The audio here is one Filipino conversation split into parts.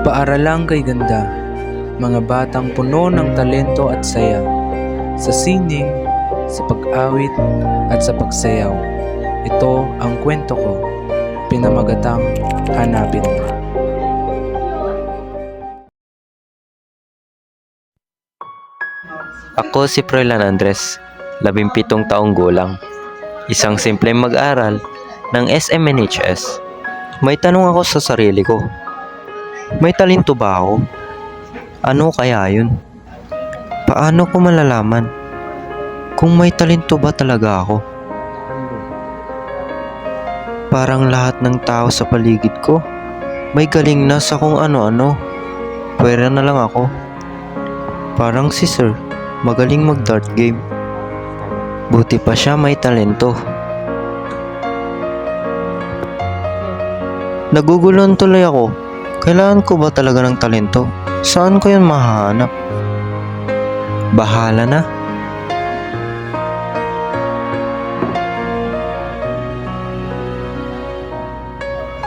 Paaralang kay ganda, mga batang puno ng talento at saya, sa sining, sa pag-awit at sa pagsayaw. Ito ang kwento ko, pinamagatang hanapin mo. Ako si Froilan Andres, 17 taong gulang. Isang simpleng mag-aral ng SMNHS. May tanong ako sa sarili ko. May talento ba ako? Ano kaya yun? Paano ko malalaman kung may talento ba talaga ako? Parang lahat ng tao sa paligid ko may galing na sa kung ano-ano. Pwera na lang ako. Parang si Sir, magaling mag-dart game. Buti pa siya may talento. Naguguluhan tuloy ako. Kailangan ko ba talaga ng talento? Saan ko yan mahahanap? Bahala na.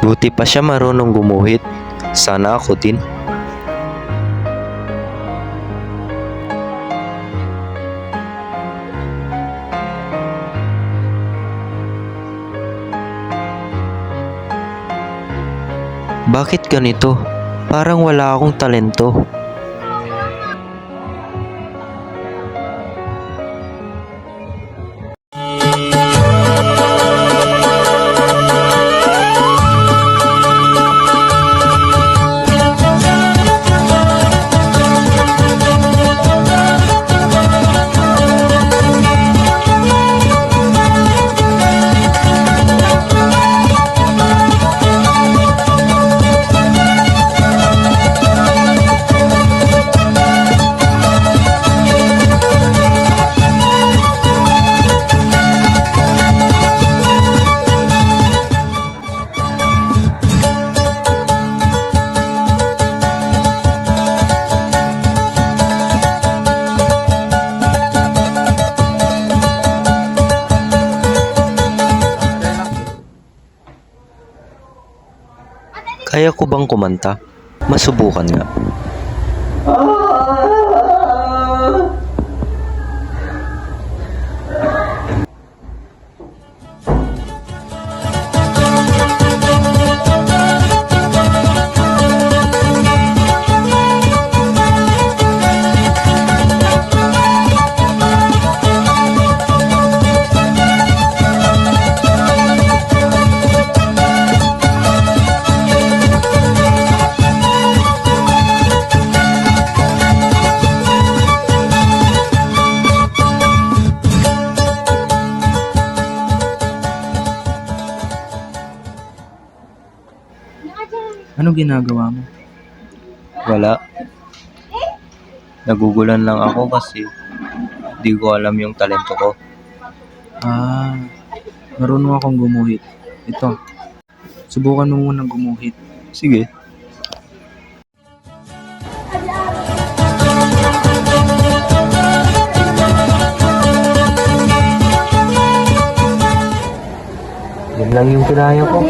Buti pa siya marunong gumuhit. Sana ako din. Bakit ganito? Parang wala akong talento. Kaya ko bang kumanta? Masubukan nga. Ano ginagawa mo? Wala. Nagugulan lang ako kasi di ko alam yung talento ko. Marunong akong gumuhit. Ito, subukan mo munang gumuhit. Sige. Yan lang yung kinaya ko.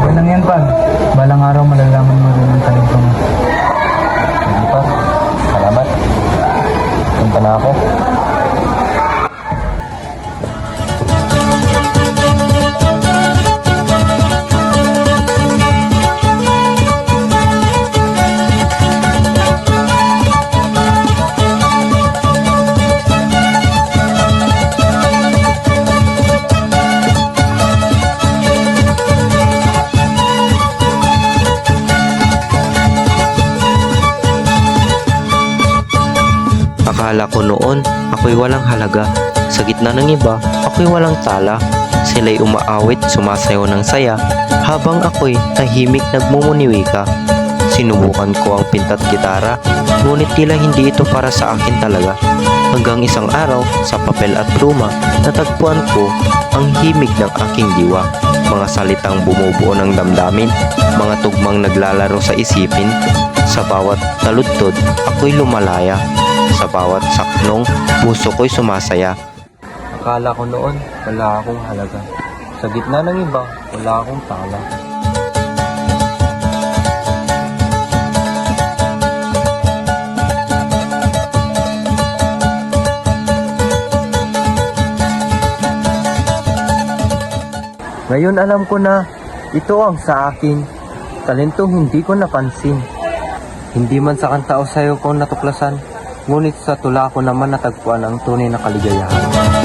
Okay lang yan, pa. Balang araw malalaman mo rin ang talento mo. Hindi pa. Salamat. Punta na ako. Akala ko noon, ako'y walang halaga. Sa gitna ng iba, ako'y walang tala. Sila'y umaawit, sumasayaw ng saya, habang ako'y tahimik nagmumuniwika. Sinubukan ko ang pintat gitara, ngunit tila hindi ito para sa akin talaga. Hanggang isang araw, sa papel at pluma, natagpuan ko ang himig ng aking diwa. Mga salitang bumubuo ng damdamin, mga tugmang naglalaro sa isipin. Sa bawat taludtod, ako'y lumalaya. Sa bawat saknong, puso ko'y sumasaya. Akala ko noon, wala akong halaga. Sa gitna ng iba, wala akong tala. Ngayon alam ko na ito ang sa akin. Talentong hindi ko napansin. Hindi man sa kanta o sayo ko natuklasan, ngunit sa tula ko naman natagpuan ang tunay na kaligayahan.